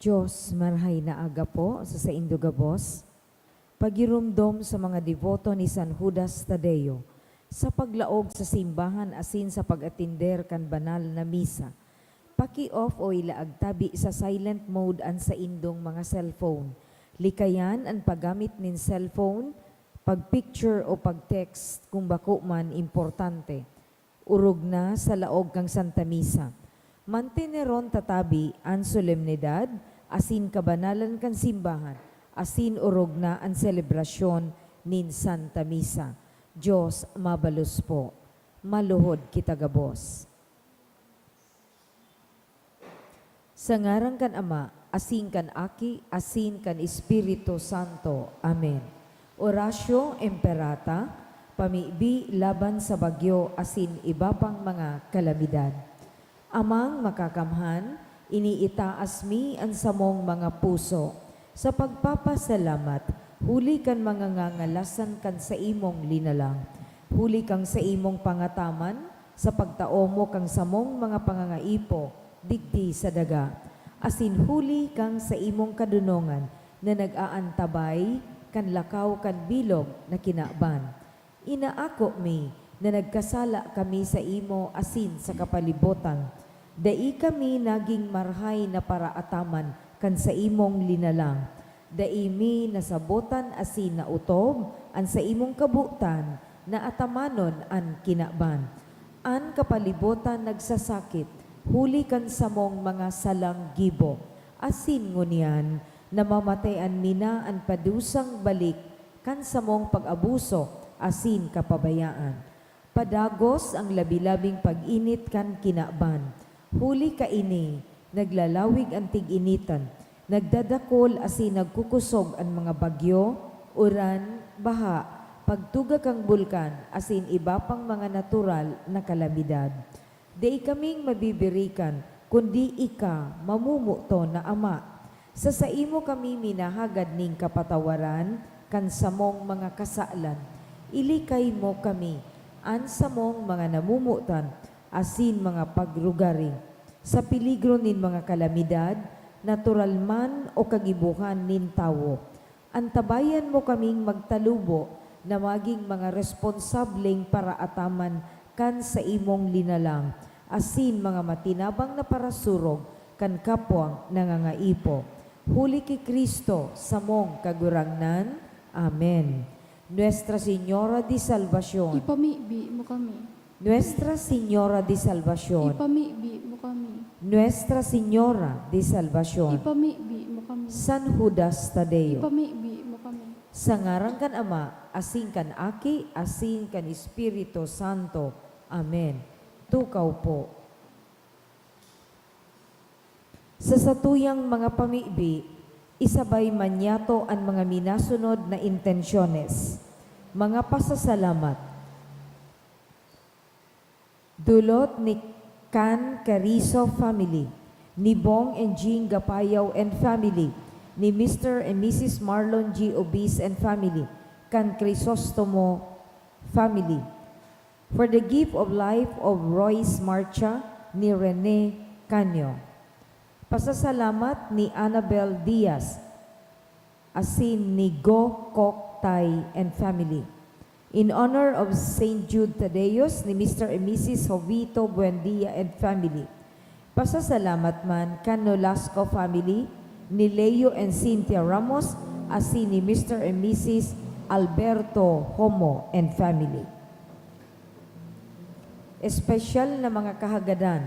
Diyos, marhay na aga po sa Indogabos, pagirumdom sa mga devoto ni San Judas Tadeo, sa paglaog sa simbahan asin sa pag-atinder kan banal na misa. Paki-off o ilaag tabi sa silent mode an sa indong mga cellphone. Likayan ang paggamit nin cellphone, pag-picture o pag-text kung bako man importante. Urog na sa laog kang Santa Misa. Manteneron tatabi ang solemnidad, asin kabanalan kan simbahan, asin urog na ang selebrasyon nin Santa Misa. Diyos mabalus po, maluhod kita gabos. Sa ngarang kan Ama, asin kan Aki, asin kan Espiritu Santo. Amen. Orasyo Imperata, pamibi laban sa bagyo, asin iba pang mga kalamidad. Amang makakamhan, iniitaas mi ang samong mga puso. Sa pagpapasalamat, huli kan mga ngangalasan kan sa imong linalang. Huli kang sa imong pangataman, sa pagtao mo kang samong mga pangangaipo, digdi sa daga. Asin huli kang sa imong kadunongan, na nag-aantabay, kan lakaw kan bilog na kinaban. Inaako mi, na nagkasala kami sa imo asin sa kapalibutan. Dai kami naging marhay na paraataman kan sa imong linalang. Dai mi nasabotan asin na utob an sa imong kabutan na atamanon an kinaban. An kapalibutan nagsasakit, huli kan samong mga salang gibo. Asin ngunyan, namamatayan mina an padusang balik kan samong pag-abuso asin kapabayaan. Padagos ang labi-labing pag-init kan kinaban. Huli ka ini, naglalawig ang tig-initan, nagdadakol asin nagkukusog ang mga bagyo, uran, baha, pagtuga kang bulkan, asin iba pang mga natural na kalamidad. Di kaming mabibirikan, kundi ika mamumuto na Ama. Sa imo kami minahagad ning kapatawaran, kan samong mga kasalan. Ilikay mo kami, an samong mga namumutan, asin mga pagrugaring. Sa peligro nin mga kalamidad, natural man o kagibuhan nin tawo. Antabayan mo kaming magtalubo na maging mga responsableng para ataman kan sa imong linalang, asin mga matinabang na parasurog kan kapwang nangangaipo. Huli ki Kristo samong kagurangnan. Amen. Nuestra Señora de Salvación, Ipamibi mo kami. Nuestra Señora de Salvación, Ipamibi mo kami. Nuestra Señora de Salvación, Ipamibi mo kami. San Judas Tadeo, Ipamibi mo kami. sa ngarang kan Ama, asin kan Aki, asin kan Espiritu Santo. Amen. Tukaw po. Sa satuyang mga pamibi, isabay manyato ang mga minasunod na intensyones. Mga pasasalamat. Dulot ni Can Carizo family, ni Bong and Jean Gapayaw and family, ni Mr. and Mrs. Marlon G. Obis and family, Can Crisostomo family. For the gift of life of Royce Marcha, ni Rene Canyo. Pasasalamat ni Annabel Diaz, asin ni Go Kok Tai and family. In honor of St. Jude Tadeos ni Mr. and Mrs. Jovito Buendia and family. Pasasalamat man kan Nolasco family, ni Leo and Cynthia Ramos, asin ni Mr. and Mrs. Alberto Homo and family. Espesyal na mga kahagadan.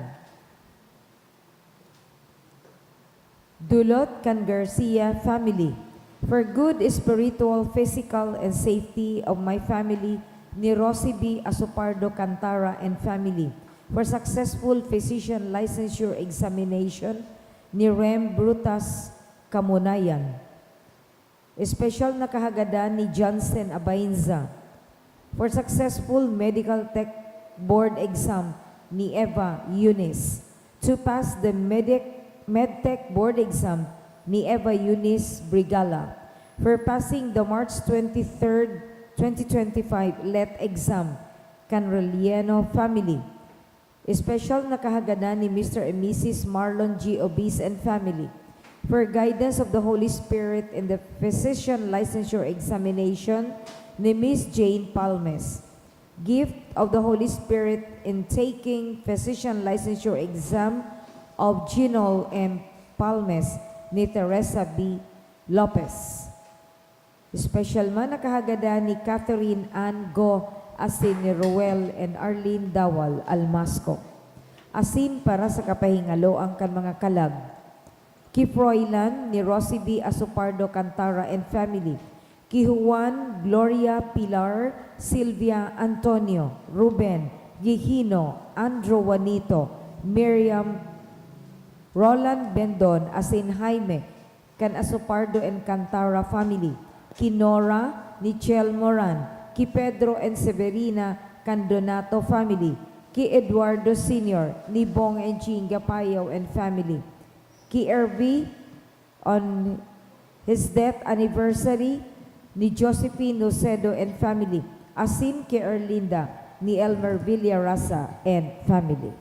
Dulot kan Garcia family. For good spiritual, physical, and safety of my family, ni Rosie B. Asupardo Cantara and family. For successful physician licensure examination, ni Rem Brutas Kamunayan. Special na kahagadan ni Johnson Abainza. For successful medical tech board exam, ni Eva Eunice. To pass the medtech board exam, ni Eva Eunice Brigala. For passing the March 23rd, 2025 LET exam, Canreliano family. Special na kahagadan ni Mr. and Mrs. Marlon G. Obis and family. for guidance of the Holy Spirit in the physician licensure examination ni Miss Jane Palmes. Gift of the Holy Spirit in taking physician licensure exam of Ginol M. Palmes ni Teresa B. Lopez. Special man nakahagada ni Catherine Ann Go asin ni Roel and Arlene Dawal Almasco. Asin para sa kapahingalo ang kan mga kalag. Kifroylan ni Rosie B. Asupardo Cantara and family. Ki Juan Gloria Pilar Silvia Antonio Ruben Gihino Andrew Juanito Miriam Roland Bendon asin Jaime kan Asupardo and Cantara family. Ki Nora ni Chel Moran, ki Pedro and Severina Candonato family, ki Eduardo Sr. ni Bong and Chinga Payaw and family, ki Erby on his death anniversary ni Josephine Nocedo and family, asin ki Erlinda ni Elmer Villarasa and family.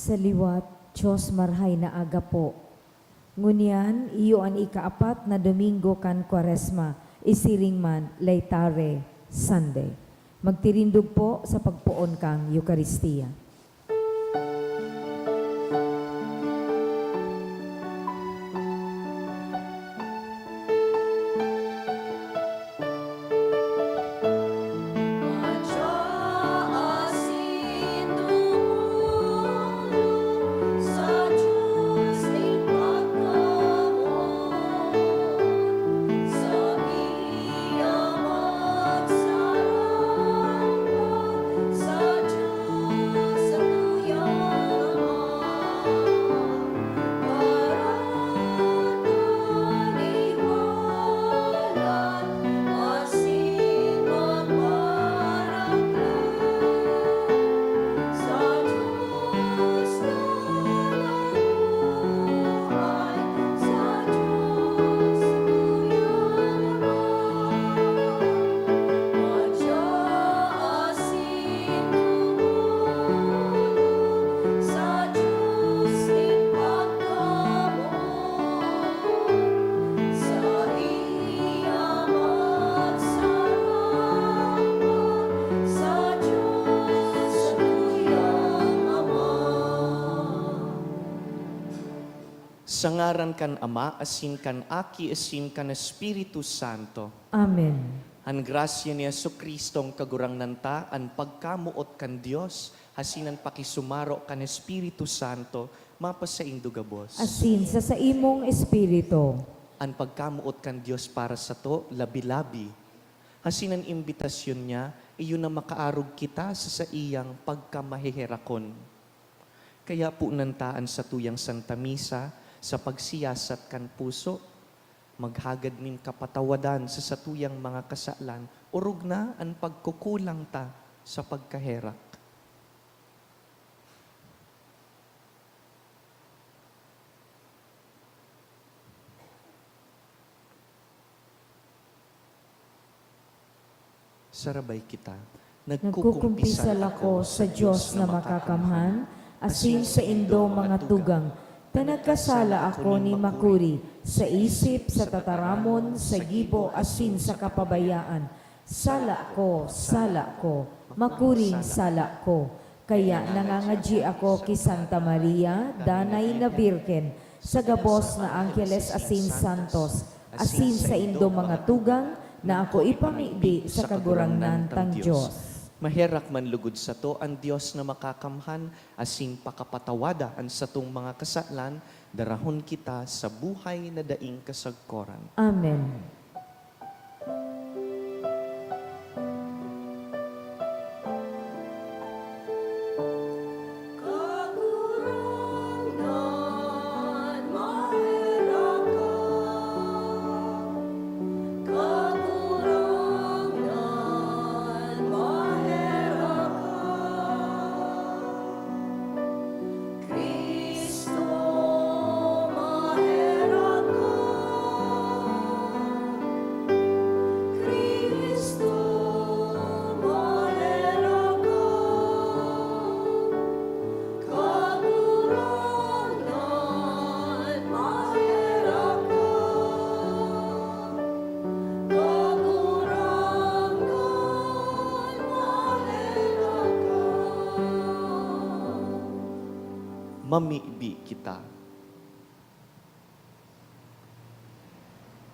Sa liwat, Diyos marhay na aga po. Ngunyan, iyo ang ikaapat na Domingo kan Kwaresma, isiring man Laytare Sunday. Magtirindog po sa pagpuon kang Eukaristiya. Sa ngaran kan Ama, asin kan Aki, asin kan Espiritu Santo. Amen. An grasya ni Jesucristong kagurangnan ta, an pagkamuot kan Dios, hasinan pakisumaro kan Espiritu Santo, mapasaindo gabos. Asin sa imong espiritu. An pagkamuot kan Dios para sa to, labi-labi. Hasinan imbitasyon niya, iyon na makaarog kita sa iyang pagkamahihirakon. Kaya po nantaan sa tuyang Santa Misa, sa pagsiyasat kan puso, maghagad nin kapatawadan sa satuyang mga kasalan, urog na ang pagkukulang ta sa pagkaherak. Sarabay kita, Nagkukumpisal ako sa Diyos na makakamhan, asin sa indo mga tugang, nagkasala ako ni makuri, sa isip, sa tataramon, sa gibo, asin sa kapabayaan. Sala ko, makuring sala ko. Kaya nangangadji ako ki Santa Maria, danay na Birken, sa gabos na Angeles asin Santos, asin sa indo mga tugang, na ako ipamibi sa kagurangnan tang Diyos. Maherak man lugod sa to, ang Diyos na makakamhan, asin pakapatawada ang satong mga kasalan, darahon kita sa buhay na daing kasagkoran. Amen. Mamibi kita.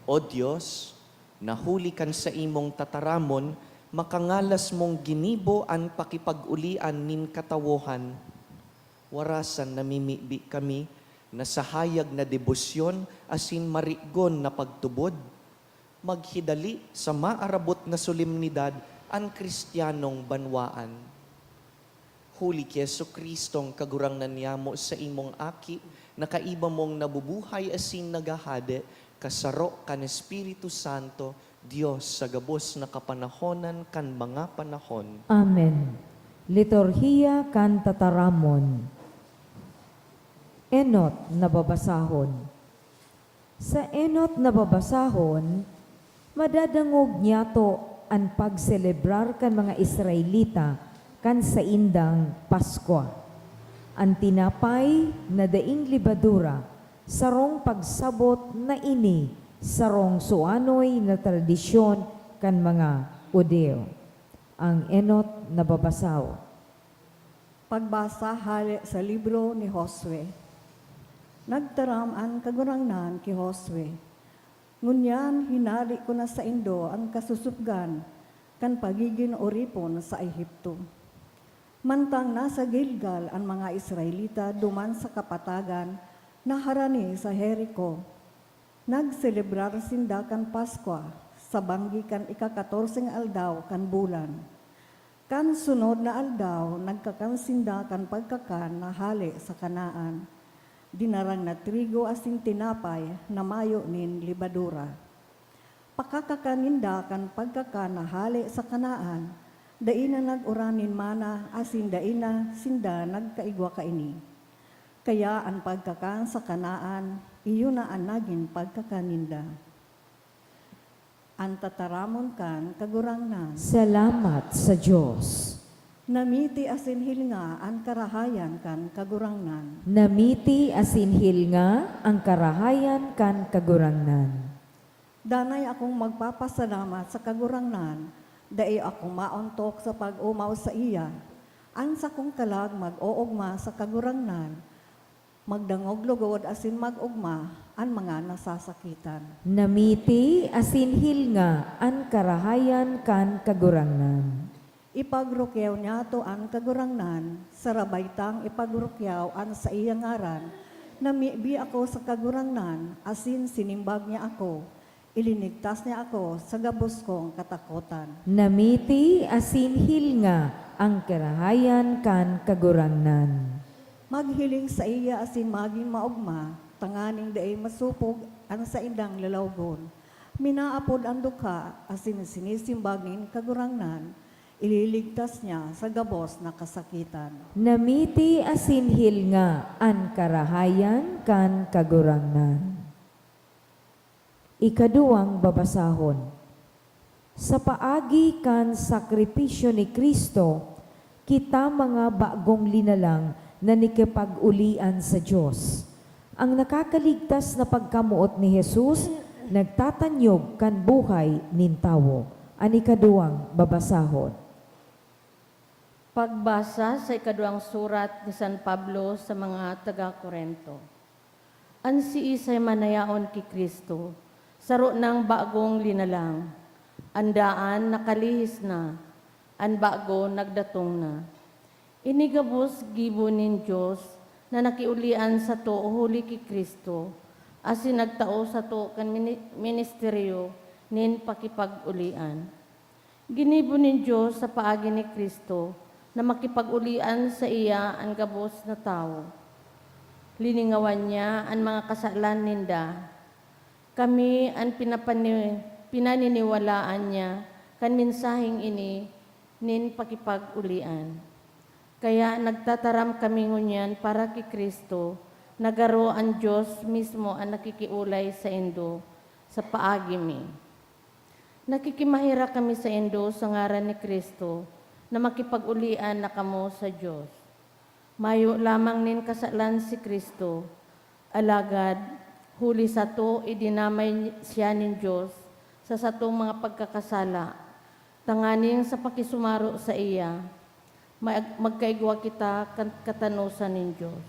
O Diyos, nahulikan sa imong tataramon, makangalas mong ginibo ang pakipag-ulian nin katawohan. Warasan namimibi kami, na sa hayag na debosyon, asin marigon na pagtubod. Maghidali sa maarabot na solemnidad, ang Kristiyanong banwaan. Huli ki Jesucristong kagurangnan niyamo sa imong aki, nakaiba mong nabubuhay asin nagahade, kasaro kan Espiritu Santo, Diyos sa gabos na kapanahonan kan mga panahon. Amen. Liturhiya kan tataramon. Enot na babasahon. Sa enot na babasahon, madadangog niya to ang pagselebrar kan mga Israelita kan sa indang Pasko. Ang tinapay na daing libadura, sarong pagsabot na ini, sarong suanoy na tradisyon kan mga Udeo. Ang enot na babasaw. Pagbasa hali sa libro ni Josue. Nagtaram ang kagurangnan ki Josue. Ngunyan hinali ko na sa Indo ang kasusupgan kan pagiging oripon sa Ehipto. Mantang nasa Gilgal ang mga Israelita duman sa kapatagan na harani sa Jericho. Nagselebrar sinda kan Paskwa sa banggi kan ika-14 aldaw kan bulan. Kan sunod na aldaw, nagkakansinda kan pagkakan na hali sa Kanaan. Dinarang na trigo asin tinapay na mayo nin libadura. Pakakakaninda kan pagkakan na hali sa Kanaan, daina nag-uranin mana asin daina sinda nagkaigwa kaini. Kaya ang pagkakan sa Kanaan, iyon na ang naging pagkakaninda. Ang tataramon kan kagurangnan. Salamat sa Diyos. Namiti asin hilnga ang karahayan kan kagurangnan. Namiti asinhil nga ang karahayan kan kagurangnan. Danay akong magpapasalamat sa kagurangnan, dai akong maontok sa pag-umaw sa iya. Ansa kong kalag mag-oogma sa kagurangnan, magdangog lugod asin mag-ugma ang mga nasasakitan. Namiti asinhil nga ang karahayan kan kagurangnan. Ipagrukyaw niya to ang kagurangnan, sa rabaytang ipagrukyaw ang sa iya ngaran, namibi ako sa kagurangnan, asin sinimbag niya ako, ilinigtas niya ako sa gabos kong katakutan. Namiti asinhil nga ang karahayan kan kagurangnan. Maghiling sa iya asin maging maugma, tanganing daay masupog ang sa indang lalawgon. Minaapod ang duka asin sinisimbag nin kagurangnan, ililigtas niya sa gabos na kasakitan. Namiti asinhil nga ang karahayan kan kagurangnan. Ikaduwang babasahon. Sa paagi kan sakripisyo ni Kristo, kita mga bagong linalang na nikipag-ulian sa Diyos. Ang nakakaligtas na pagkamuot ni Jesus, nagtatanyog kan buhay nin tawo. Ang ikaduwang babasahon. Pagbasa sa ikaduang surat ni San Pablo sa mga taga-Korento. An si Isay manayaon ki Kristo, saro ng bagong linalang, andaan nakalihis na, an bago nagdatong na. Inigabos gibo nin Diyos na nakiulian sa to huli ki Kristo, asin nagtao sa to kan ministeryo nin pakipag-ulian. Ginibo nin Diyos sa paagi ni Kristo na makipag-ulian sa iya ang gabos na tao. Liningawan niya ang mga kasalan ninda. Kami ang pinaniniwalaan niya kan mensaheng ini nin pakipag-ulian. Kaya nagtataram kami ngunyan para kay Kristo, nagaro ang Diyos mismo ang nakikiulay sa Indo sa paagi mi. Nakikimahira kami sa Indo sa ngaran ni Kristo na makipag-ulian na kamo sa Diyos. Mayo lamang nin kasalan si Kristo, alagad huli sa to idinamay siya nin Diyos sa satong mga pagkakasala, tanganing sa pakisumaro sa iya, magkaigwa kita katanusan nin Diyos.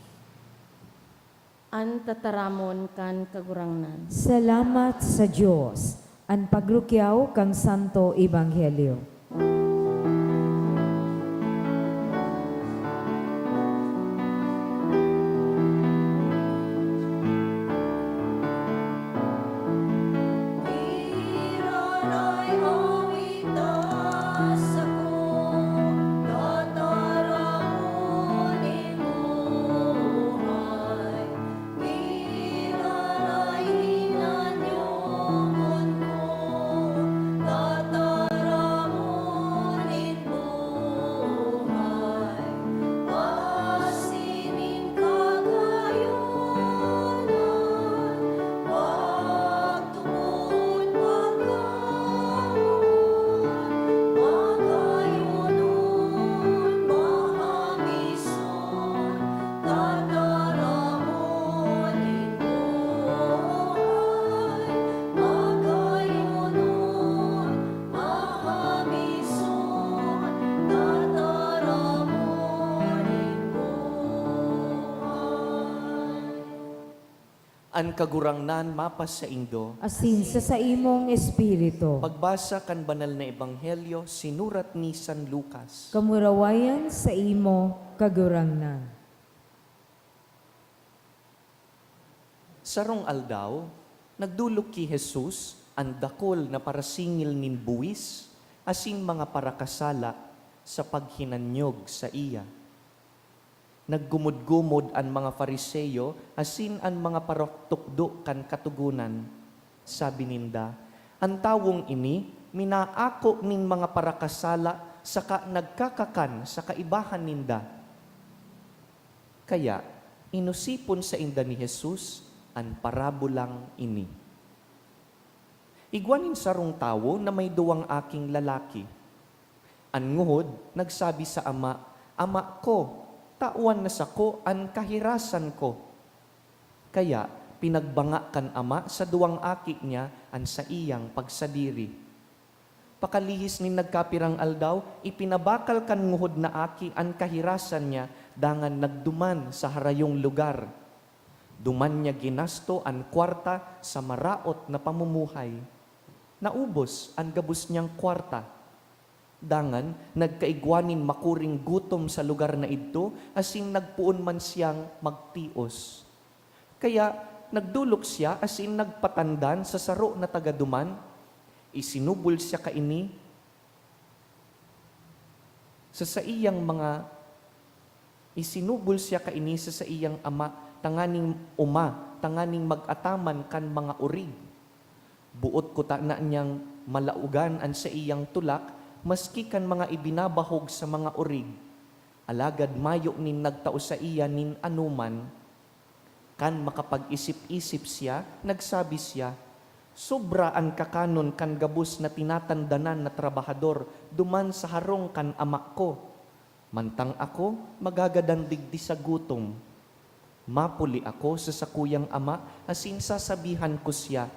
An tataramon kan kagurangnan. Salamat sa Diyos. Ang pagrukyaw kang Santo Ebanghelyo. An kagurangnan mapas sa Indo. asin sa imong espiritu. Pagbasa kan banal na ebanghelyo sinurat ni San Lucas. Kamurawayan sa imo kagurangnan. Sarong aldaw, nagdulok ki Jesus ang dakol na parasingil nin buwis asin mga parakasala sa paghinanyog sa iya. Naggumod-gumod ang mga Fariseyo asin ang mga paroktukdo kan katugunan. Sabi ninda, ang tawong ini minaako ning mga parakasala saka nagkakakan sa kaibahan ninda. Kaya inusipon sa inda ni Jesus ang parabolang ini. Igwanin sarong tawo na may duwang aking lalaki. Ang nguhod nagsabi sa ama, Ama ko, tawan na sako an kahirasan ko. Kaya pinagbanga kan ama sa duwang aki niya an sa iyang pagsadiri. Pakalihis ni nagkapirang aldaw, ipinabakal kan nguhod na aki an kahirasan niya dangan nagduman sa harayong lugar. Duman niya ginasto an kwarta sa maraot na pamumuhay. Naubos ang gabus niyang kwarta. Dangan, nagkaigwanin makuring gutom sa lugar na ito, asin nagpuon man siyang magtios. Kaya, nagdulok siya, asin nagpatandan sa saro na tagaduman, isinubol siya kaini, sa iyang ama, tanganing tanganing mag-ataman kan mga urig. Buot ko ta na niyang malaugan an sa iyang tulak, maski kan mga ibinabahog sa mga urig, alagad mayo nin nagtao sa iya nin anuman, kan makapag-isip-isip siya, nagsabi siya, sobra ang kakanon kan gabus na tinatandanan na trabahador, duman sa harong kan ama ko. Mantang ako, magagadan digdi sa gutom. Mapuli ako sa sakuyang ama, asin sasabihan ko siya,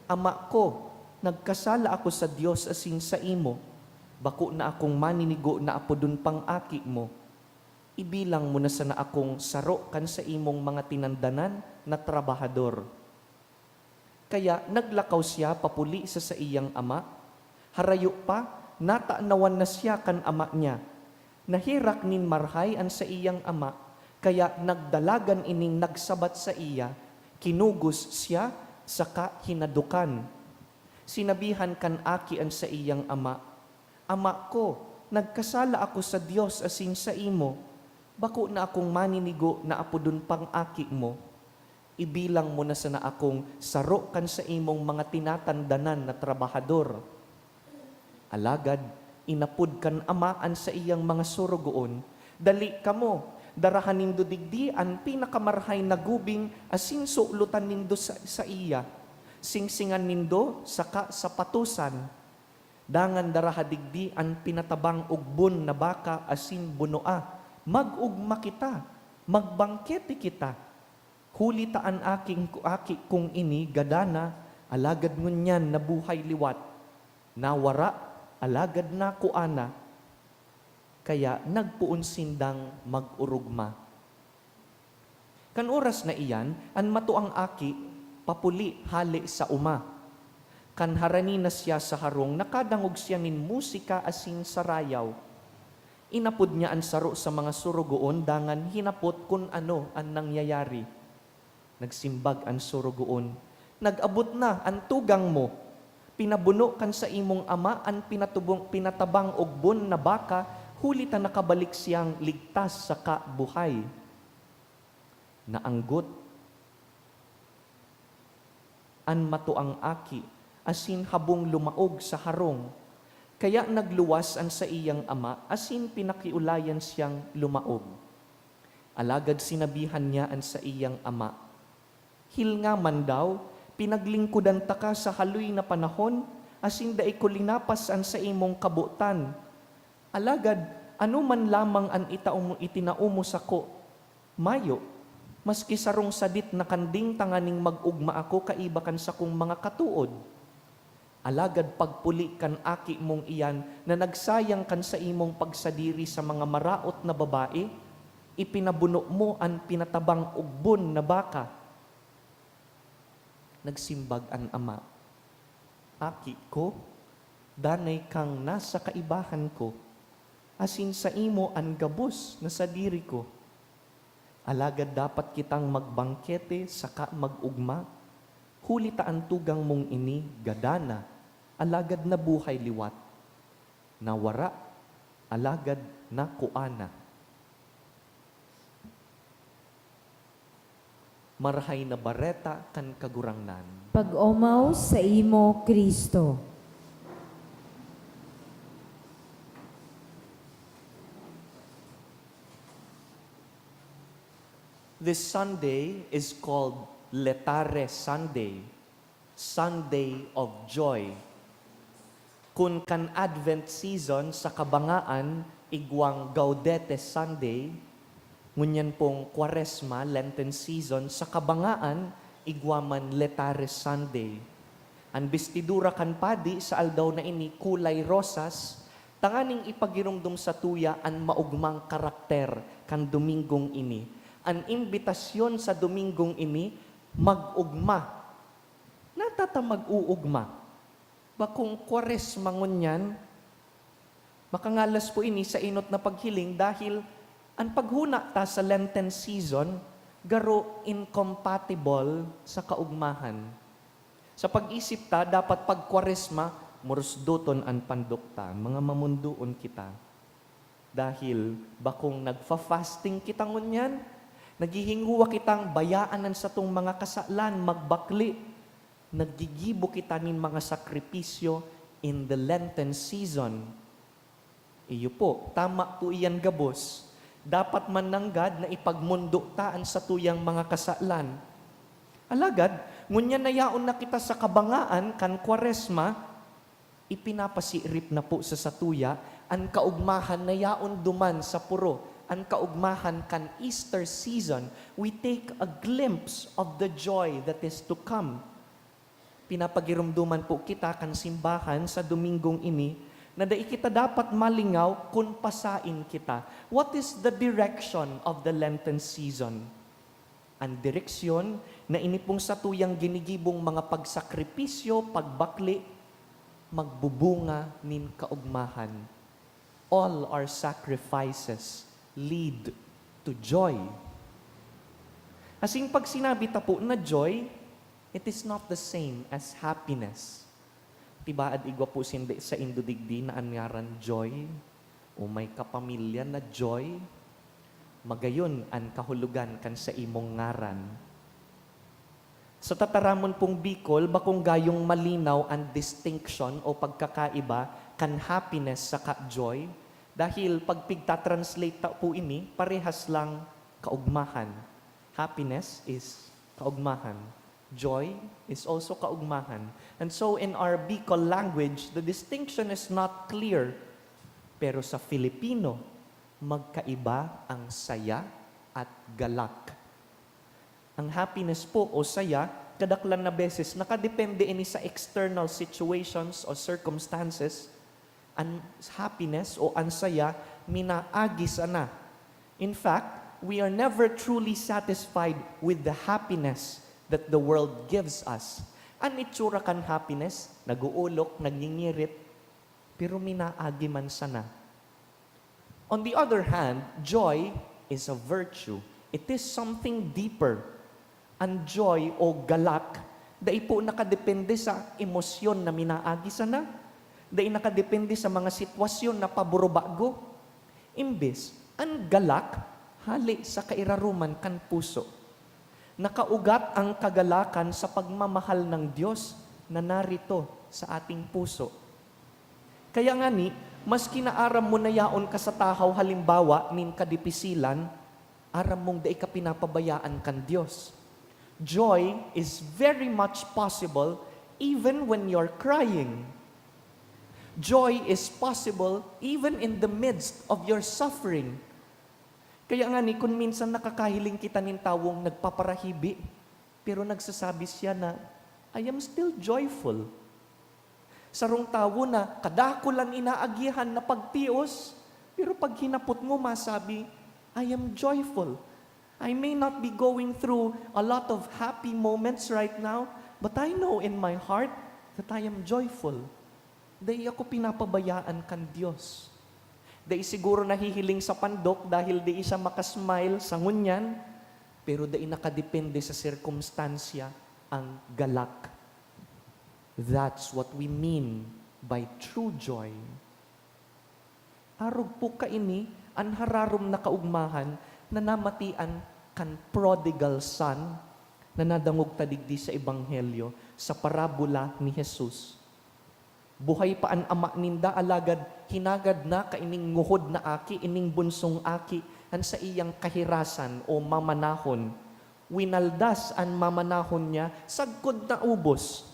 Ama ko, nagkasala ako sa Diyos asin sa imo, bako na akong maninigo na apodun pang aki mo. Ibilang mo na sana akong saro kan sa imong mga tinandanan na trabahador. Kaya naglakaw siya papuli sa iyang ama. Harayo pa, nataanawan na siya kan ama niya. Nahirak nin marhay an sa iyang ama, kaya nagdalagan ining nagsabat sa iya, kinugos siya, saka hinadukan. Sinabihan kan aki an sa iyang ama, Ama ko, nagkasala ako sa Diyos asin sa imo, bako na akong maninigo na apodun pang aki mo. Ibilang mo na sana akong saro kan sa imong mga tinatandanan na trabahador. Alagad, inapod kan amaan sa iyang mga surugoon, dali kamo, darahan nindo digdi ang pinakamarhay na gubing asin sulutan nindo sa iya, singsingan nindo saka sapatusan. Dangan darahadigdi ang pinatabang ugbon na baka asin bunoa, magugma kita, magbangketi kita. Hulitaan aki kung ini gadana, alagad ngunyan na buhay liwat. Nawara, alagad na kuana. Kaya nagpuon sindang magurugma. Kan oras na iyan, an matuang aki, papuli hali sa uma. Kan harani na siya sa harong, nakadangog siya nin musika asin sarayaw. Inapod niya ang saro sa mga surugoon, dangan hinapot kung ano ang nangyayari. Nagsimbag ang surugoon, nag-abot na ang tugang mo. Pinabuno kan sa imong ama ang pinatabang ugbon na baka, hulita nakabalik siyang ligtas sa kabuhay. Naanggot an matuang aki, asin habong lumaog sa harong. Kaya nagluwas ang sa iyang ama, asin pinakiulayan siyang lumaog. Alagad sinabihan niya ang sa iyang ama, Hil nga man daw, pinaglingkudan ta ka sa haloy na panahon, asin daay ko linapas ang sa imong kabutan. Alagad, ano man lamang ang itinaumo sako, mayo, maski sarong sadit na kanding tanganing mag-ugma ako kaibakan sa kong mga katuod. Alagad pagpuli kan aki mong iyan na nagsayang kan sa imong pagsadiri sa mga maraot na babae, ipinabuno mo ang pinatabang ugbon na baka. nagsimbag ang ama. Aki ko, danay kang nasa kaibahan ko, asin sa imo ang gabos na sa diri ko. Alagad dapat kitang magbangkete saka mag-ugma, huli taan tugang mong ini gadana, alagad na buhay liwat. Nawara, alagad na kuana. Marhay na bareta kan kagurangnan. Pag-omaw sa imo, Kristo. This Sunday is called Letare Sunday, Sunday of Joy. Kung kan Advent season sa kabangaan, igwang Gaudete Sunday, ngunyan pong Quaresma, Lenten season, sa kabangaan, igwaman Letare Sunday. Ang bestidura kan padi sa aldaw na ini kulay rosas, tanganing ipagirumdum sa tuya ang maugmang karakter kan Domingong ini. Ang imbitasyon sa Dominggong ini, mag-ugma. Natata mag-uugma. Bakong Quaresma ngunyan, makangalas po ini sa inot na paghiling dahil ang paghuna ta sa Lenten season, garo incompatible sa kaugmahan. Sa pag-isip ta, dapat pag Quaresma, murusdoton ang pandukta, mga mamunduon kita. Dahil bakong nagfa-fasting kita ngunyan, naghihinguwa kitang bayaanan sa tong mga kasalan, magbakli. Naggigibo kita nin mga sakripisyo in the Lenten season. Iyo po, tama po iyan gabos. Dapat mananggad na ipagmundo taan sa tuyang mga kasalan. Alagad, ngunya nayaon na kita sa kabangaan kan Quaresma, ipinapasirip na po sa satuya, ang kaugmahan na yaon duman sa puro. Ang kaugmahan kan Easter season, we take a glimpse of the joy that is to come. Pinapagirumduman po kita kan simbahan sa Dominggong ini, na dai kita dapat malingaw kung pasain kita. What is the direction of the Lenten season? Ang direksyon na inipong sa tuyang ginigibong mga pagsakripisyo, pagbakli, magbubunga nin kaugmahan. All our sacrifices lead to joy. Asing pag sinabi ta po na joy, it is not the same as happiness. Tibaad igwa po sindi sa indudigdi na anyaran joy, o may kapamilya na joy, magayon ang kahulugan kan sa imong ngaran. Sa tataramon pong Bicol, bakong gayong malinaw ang distinction o pagkakaiba kan happiness sa joy. Dahil pag pigta-translate ta po ini, parehas lang kaugmahan. Happiness is kaugmahan. Joy is also kaugmahan. And so in our Bicol language, the distinction is not clear. Pero sa Filipino, magkaiba ang saya at galak. Ang happiness po o saya, kadaklan na beses, nakadepende ini sa external situations o circumstances. Ang happiness o ang saya, minaagi sana. In fact, we are never truly satisfied with the happiness that the world gives us. Ang itsura kan happiness, naguulok, nagngingirit, pero minaagi man sana. On the other hand, joy is a virtue. It is something deeper. Ang joy o galak, dahil po nakadepende sa emosyon na minaagi sana, dahil nakadepende sa mga sitwasyon na paburobago. Imbes, ang galak, hali sa kairaruman kan puso. Nakaugat ang kagalakan sa pagmamahal ng Diyos na narito sa ating puso. Kaya nga ni, mas kinaaram mo na yaon ka sa tahaw halimbawa nin kadipisilan, aram mong daig ka pinapabayaan kan Diyos. Joy is very much possible even when you're crying. Joy is possible even in the midst of your suffering. Kaya nga ni, kung minsan nakakahiling kita nin tawong nagpaparahibi, pero nagsasabi siya na, I am still joyful. Sarong tawo na kadako lang inaagihan na pagtios, pero pag hinapot mo masabi, I am joyful. I may not be going through a lot of happy moments right now, But I know in my heart that I am joyful. Dahil ako pinapabayaan kan Diyos. Dahil siguro nahihiling sa pandok dahil di siya makasmile sa ngunyan, pero dahil nakadepende sa sirkumstansya ang galak. That's what we mean by true joy. Arog po kaini, ang hararom na kaugmahan na namatian kan prodigal son na nadangog tadigdi sa Ebanghelyo sa parabola ni Jesus. Buhay pa ang ama ninda alagad hinagad na kaining nguhod na aki, ining bunsong aki, han sa iyang kahirasan o mamanahon. Winaldas ang mamanahon niya, sagkod na ubos.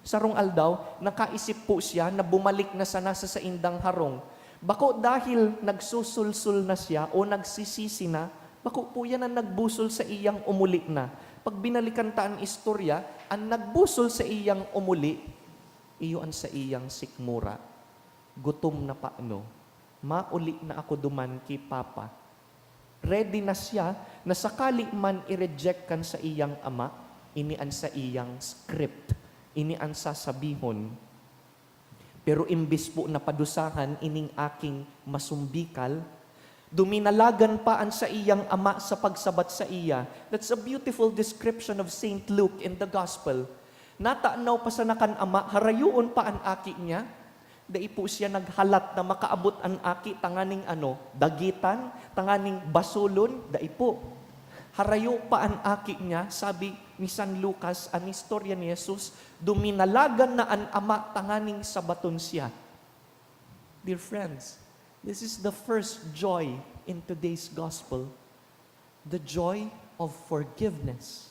Sarong aldaw, nakaisip po siya na bumalik na sana sa indang harong. Bako dahil nagsusulsul na siya o nagsisisi na, bako po yan ang nagbusol sa iyang umuli na. Pag binalikan ta ang istorya, ang nagbusol sa iyang umuli, iyon sa iyang sikmura. Gutom na paano? Mauli na ako duman kay Papa. Ready na siya na sakali man i-reject kan sa iyang ama, inian sa iyang script, inian sasabihon. Pero imbis po na padusahan ining aking masumbikal, duminalagan pa ang sa iyang ama sa pagsabat sa iya. That's a beautiful description of Saint Luke in the Gospel. Nataanaw pa sa nakan ama, harayuon pa ang aki niya. Dai po siya naghalat na makaabot ang aki, tanganing dagitan, tanganing basulon, dai po. Harayo pa ang aki niya, sabi ni San Lucas, ang istorya ni Jesus, duminalagan na ang ama, tanganing sabaton siya. Dear friends, this is the first joy in today's gospel, the joy of forgiveness.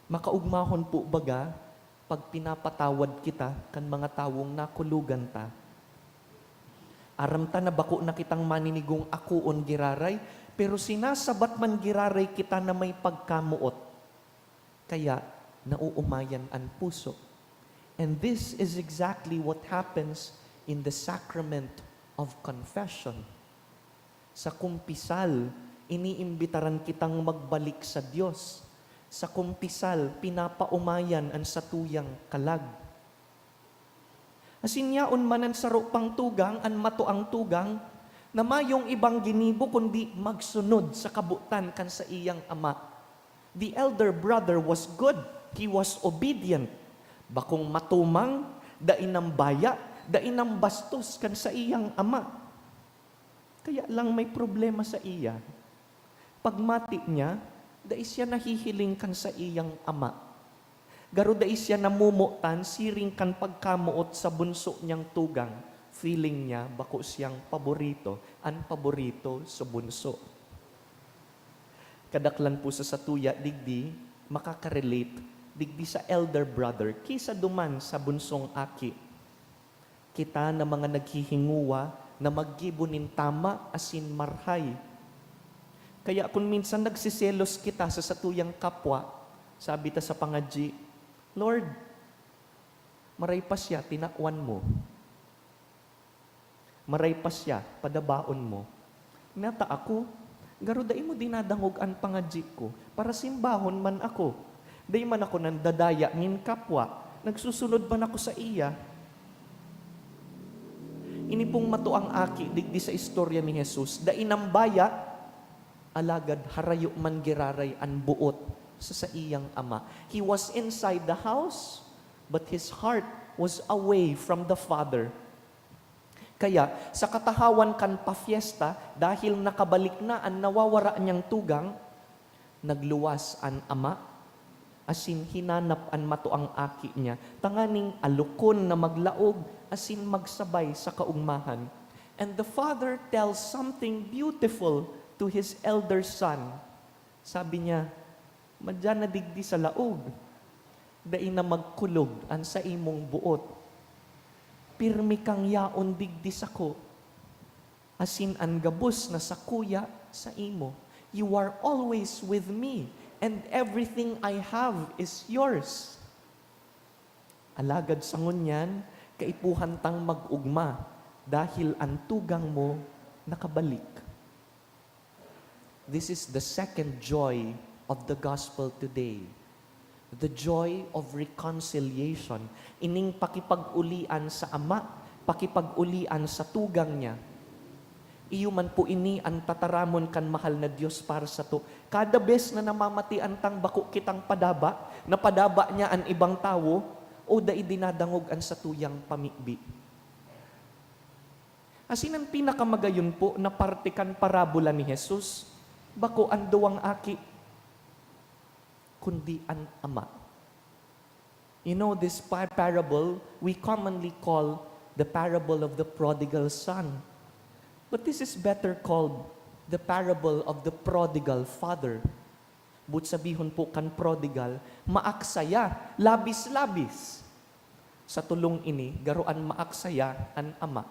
Makaugmahon po baga, pag pinapatawad kita kan mga tawong nakulugan ta. Aram ta na bako na kitang maninigong akuon giraray, pero sinasabat man giraray kita na may pagkamuot. Kaya nauumayan ang puso. And this is exactly what happens in the sacrament of confession. Sa kumpisal, iniimbitaran kitang magbalik sa Diyos. Sa kumpisal, pinapaumayan ang satuyang kalag. Asinyaon man ang saro pang tugang, ang matuang tugang, na mayong ibang ginibo kundi magsunod sa kabutan kan sa iyang ama. The elder brother was good. He was obedient. Bakong matumang, dainang baya, dainang bastos kan sa iyang ama. Kaya lang may problema sa iya. Pagmati niya, dai siya nahihiling kan sa iyang ama. Garo dai siya namumutan, siring kan pagkamuot sa bunso niyang tugang. Feeling niya, bako siyang paborito, ang paborito sa bunso. Kadaklan po sa satuya, digdi, makakarelate, digdi sa elder brother, kisa duman sa bunsong aki. Kita na mga naghihinguwa, na maggibunin tama asin marhay. Kaya kung minsan nagsiselos kita sa satuyang kapwa, sabi ta sa pangadji, Lord, maray pa siya, tinakwan mo. Maray pa siya, padabaon mo. Nata ako, garo dai mo dinadangog ang pangadji ko, para simbahon man ako. Dai man ako nandadaya ngin kapwa, nagsusunod man ako sa iya. Ini pong matuang aki, digdi sa istorya ni Jesus, dai nambaya, alagad harayo man giraray ang buot sa iyang ama. He was inside the house, but his heart was away from the Father. Kaya, sa katahawan kan pa-fiesta, dahil nakabalik na ang nawawara niyang tugang, nagluwas ang ama, asin hinanap ang matuang aki niya, tanganing alukon na maglaog, asin magsabay sa kaugmahan. And the Father tells something beautiful to his elder son. Sabi niya, madyan na digdi sa laog, dai na magkulog ang sa imong buot. Pirmi kang yaon digdi sako, asin ang gabos na sakuya sa imo. You are always with me, and everything I have is yours. Alagad sa ngunyan, kaipuhan tang mag-ugma, dahil ang tugang mo nakabalik. This is the second joy of the gospel today, The joy of reconciliation. Ining pakipag-ulian sa Ama, pakipag-ulian sa tugang niya. Iyo man po ini ang tataramon kan mahal na Diyos para sa to. Kada bes na namamatian tang bako kitang padaba, na padaba niya ang ibang tao, o da idinadangog ang sa tuyang pamibi. Asin ang pinakamagayon po na parte kan parabola ni Jesus, bako ang duwang aki, kundi ang Ama. You know, this parable we commonly call the parable of the prodigal son. But this is better called the parable of the prodigal father. But sabihon po kan prodigal, maaksaya, labis-labis. Sa tulong ini, garuan maaksaya an Ama.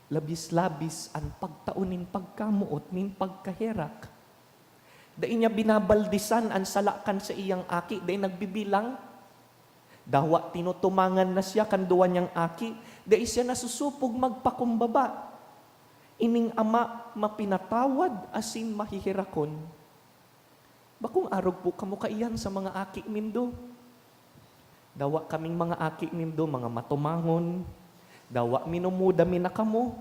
Labis-labis ang pagtaunin pagkamuot nin pagkaherak. Dahil niya binabaldisan ang salakan sa iyang aki, dahil nagbibilang, dawa tinutumangan na siya kanduan niyang aki, dahil siya nasusupog magpakumbaba. Ining Ama mapinatawad asin mahihirakon. Bakong arog po kamo kaiyan sa mga aki nindo? Dawa kaming mga aki nindo, mga matumangon, dawa minumuda mi na kamo,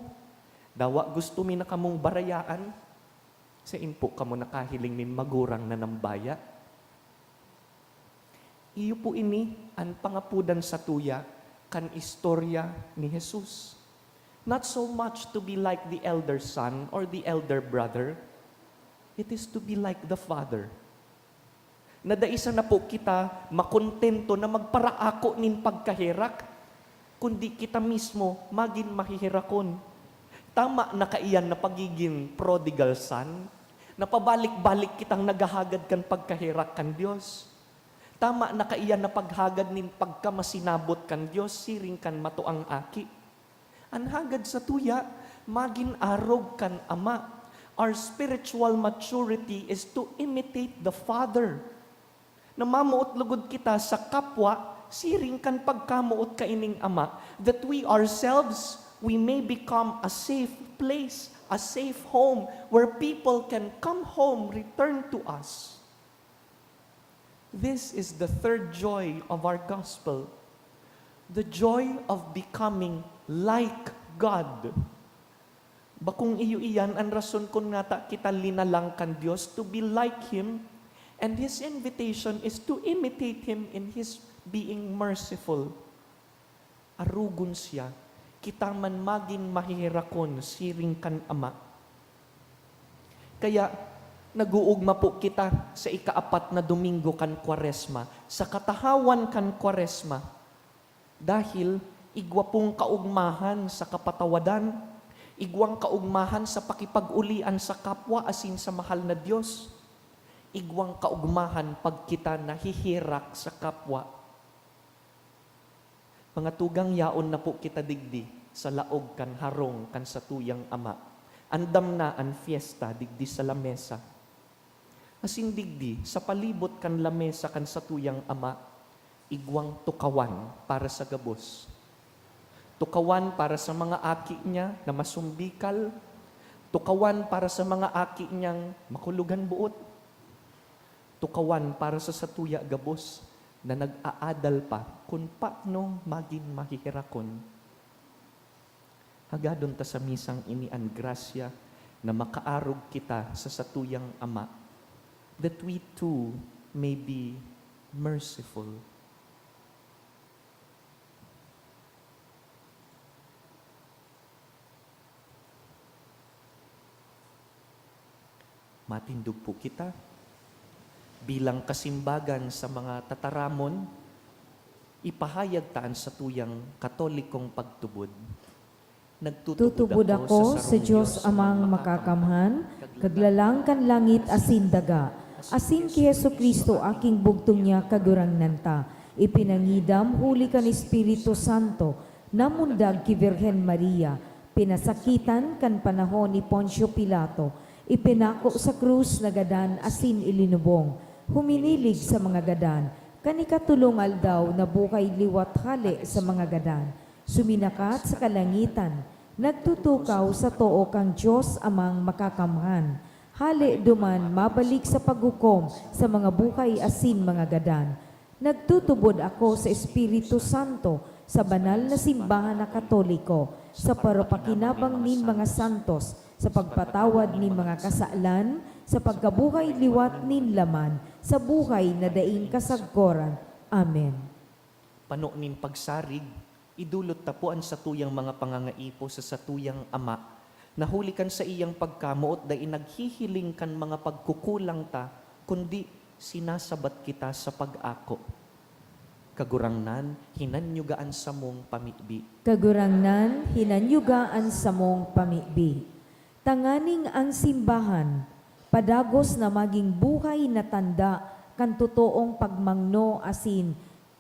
dawa gusto mi na kamong barayaan, sa inpo kamo nakahiling nin magurang na nambaya. Iyo po ini ang pangapudan sa tuya kan istorya ni Jesus. Not so much to be like the elder son or the elder brother, it is to be like the Father. Nadaisa na po kita makontento na magparaako nin pagkahirak, kundi kita mismo maging mahihirakon. Tama na kaiyan na pagiging prodigal son, na pabalik-balik kitang nagahagad kan pagkahirak kan Diyos. Tama na kaiyan na paghagad nin pagkamasinabot kan Diyos, siring kan matuang aki. Anhagad sa tuya, magin arog kan Ama. Our spiritual maturity is to imitate the Father. Namamuot lugod kita sa kapwa, siring kan pagkamuot kaining Ama, that we ourselves, we may become a safe place, a safe home, where people can come home, return to us. This is the third joy of our gospel. The joy of becoming like God. Bakong iyo iyan, ang rason kung nata kita linalang kan Diyos to be like Him, and His invitation is to imitate Him in His being merciful. Arugon siya, kita man maging mahihirakon, siring kan Ama. Kaya, naguugma po kita sa ikaapat na Domingo kan Kwaresma, sa katahawan kan Kwaresma, dahil igwa pong kaugmahan sa kapatawadan, igwang kaugmahan sa pakipag-ulian sa kapwa asin sa mahal na Diyos, igwang kaugmahan pag kita nahihirak sa kapwa. Mga tugang yaon na po kita digdi sa laog kan harong kan sa tuyang Ama. Andam na ang fiesta digdi sa lamesa. Asin digdi sa palibot kan lamesa kan sa tuyang Ama, igwang tukawan para sa gabos. Tukawan para sa mga aki niya na masumbikal. Tukawan para sa mga aki niyang makulugan buot. Tukawan para sa satuya gabos na nag-aadal pa kung paano maging mahihirakon. Hagadon ta sa misang ini ang grasya na makaarog kita sa satuyang Ama, that we too may be merciful. Matindog po kita bilang kasimbagan sa mga tataramon, ipahayag taan sa tuyang katolikong pagtubod. Tutubod ako sa Diyos amang makakamhan, kaglalang kan langit asin daga, asin ki Hesu Kristo aking bugtong niya kagurang nanta, ipinangidam huli kan Espiritu Santo, namundag ki Virgen Maria, pinasakitan kan panahon ni Poncio Pilato, ipinako sa krus na gadan asin ilinubong, huminilig sa mga gadan, kanikatulong aldaw na bukay liwat hali sa mga gadan, suminakat sa kalangitan, nagtutukaw sa too kang Diyos amang makakamhan, Hali duman mabalik sa paghukom sa mga buhay asin mga gadan. Nagtutubod ako sa Espiritu Santo sa banal na simbahan na Katoliko, sa parapakinabang nin mga santos, sa pagpatawad nin mga kasaalan, sa pagkabuhay liwat nin laman, sa buhay na daing kasagkoran. Amen. Pano nin pagsarig, idulot tapuan sa tuyang mga pangangaipo sa satuyang Ama, nahulikan sa iyang pagkamuot da inaghihiling kan mga pagkukulang ta, kundi sinasabat kita sa pag-ako. Kagurangnan, hinanyugaan sa mong pamibi. Kagurangnan, hinanyugaan sa mong pamibi. Tanganing ang simbahan, padagos na maging buhay na tanda kan totoong pagmangno asin,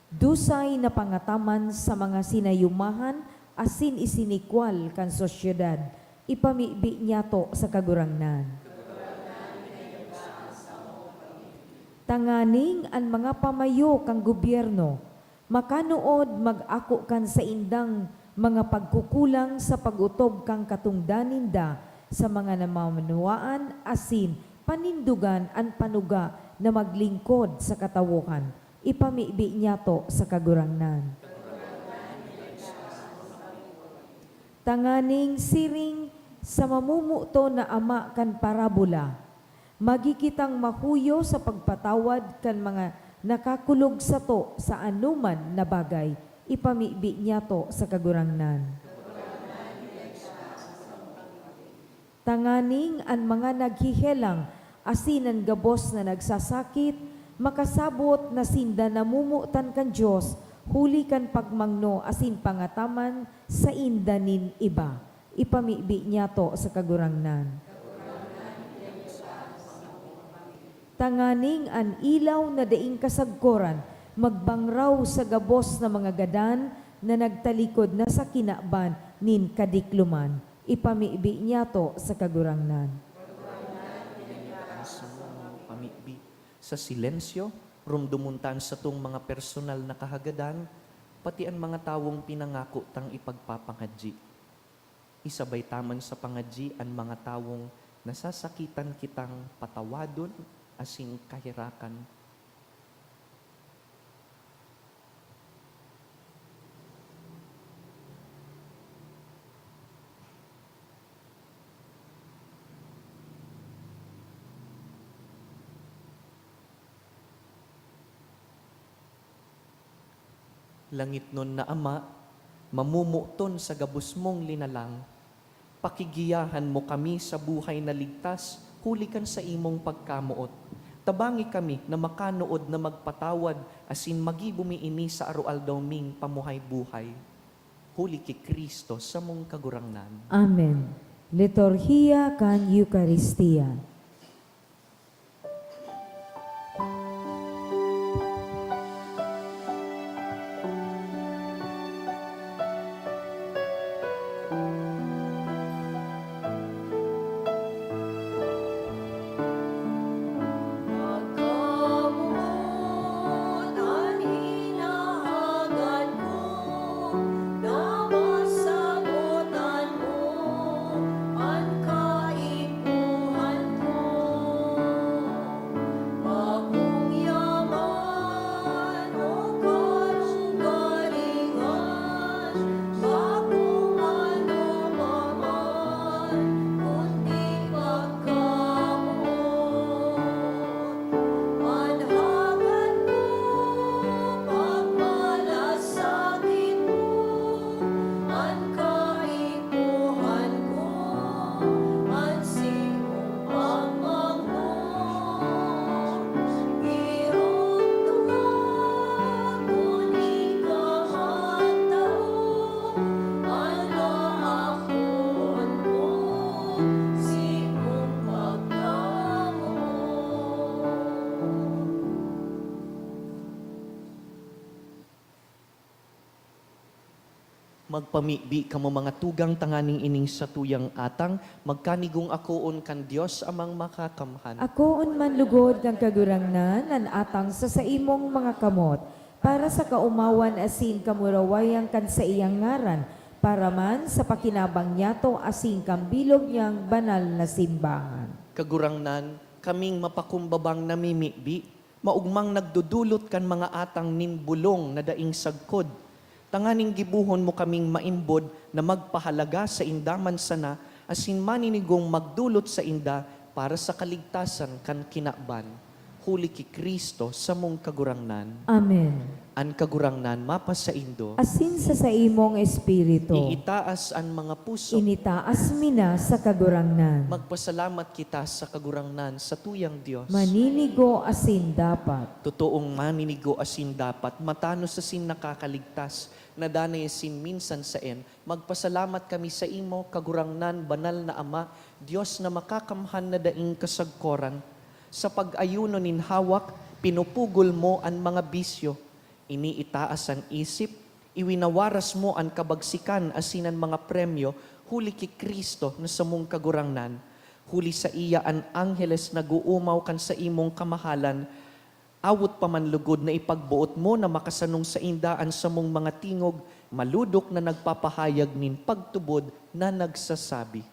dusay na pangataman sa mga sinayumahan asin isinikwal kan sosyedad, ipamibi niya to sa kagurangnan. Tanganing ang mga pamayo kang gobyerno, makanuod mag-ako kan sa indang mga pagkukulang sa pag-utob kang katungdaninda sa mga namamanuaan asin panindugan ang panuga na maglingkod sa katawuhan. Ipamibi niya to sa kagurangnan. Tanganing siring sa mamumuto na ama kan parabola, magikitang mahuyo sa pagpatawad kan mga nakakulog sa to sa anuman na bagay, ipamibi niya to sa kagurangnan. Tanganing ang mga naghihelang asinan gabos na nagsasakit, makasabot na sinda namumutan kan Diyos, huli kan pagmangno asin pangataman sa indanin iba. Ipamibi niya to sa kagurangnan. Tanganing an ilaw na daing kasagkoran, magbangraw sa gabos na mga gadan na nagtalikod na sa kinaban nin kadikluman. Ipamibi niya to sa kagurangnan. Sa mong pamibi. Sa silensyo, rumdumuntan sa tong mga personal na kahagadan, pati ang mga tawong pinangako tang ipagpapangadji. Isabay taman sa pangadji ang mga tawong nasasakitan kitang patawadon, asing kahirakan. Langit nun na Ama, mamumuton sa gabus mong linalang, pakigiyahan mo kami sa buhay na ligtas, hulikan sa imong pagkamuot. Tabangi kami na makanood na magpatawad asin magibumiini sa arualdaw ming pamuhay-buhay. Huli ki Kristo sa mong kagurangnan. Amen. Liturhiya kan Eucharistia. Magpamibi kamo mga tugang tanganing ining sa tuyang atang, magkanigong akoon kan Dios amang makakamhan. Ako man lugod kang kagurangnan, an atang sa imong mga kamot, para sa kaumawan asin kamurawayang kan sa iyang ngaran, para man sa pakinabang niyato asin kambilog niyang banal na simbahan. Kagurangnan, kaming mapakumbabang namimibi, maugmang nagdudulot kan mga atang ninbulong na daing sagkod. Tanganing gibuhon mo kaming maimbod na magpahalaga sa indaman sana, asin maninigong magdulot sa inda para sa kaligtasan kan kinakban. Huli ki Kristo sa mong kagurangnan. Amen. An kagurangnan mapasaindo. Asin sa imong espiritu, Iitaas ang mga puso. initaas mina sa kagurangnan. Magpasalamat kita sa kagurangnan sa tuyang Diyos. Maninigo asin dapat. Totoong maninigo asin dapat, matano sa sin nakakaligtas, na danay sin minsan sa en. Magpasalamat kami sa imo, kagurangnan, banal na Ama, Diyos na makakamhan na daing kasagkoran. Sa pag-ayuno nin hawak, pinupugol mo ang mga bisyo. Iniitaas ang isip, iwinawaras mo ang kabagsikan asinan mga premyo, huli ki Kristo na sa mong kagurangnan. Huli sa iya ang angheles na guumaw kan sa imong kamahalan, awot pamanlugod na ipagbuot mo na makasanong sa indaan sa mong mga tingog, maludok na nagpapahayag nin pagtubod na nagsasabi.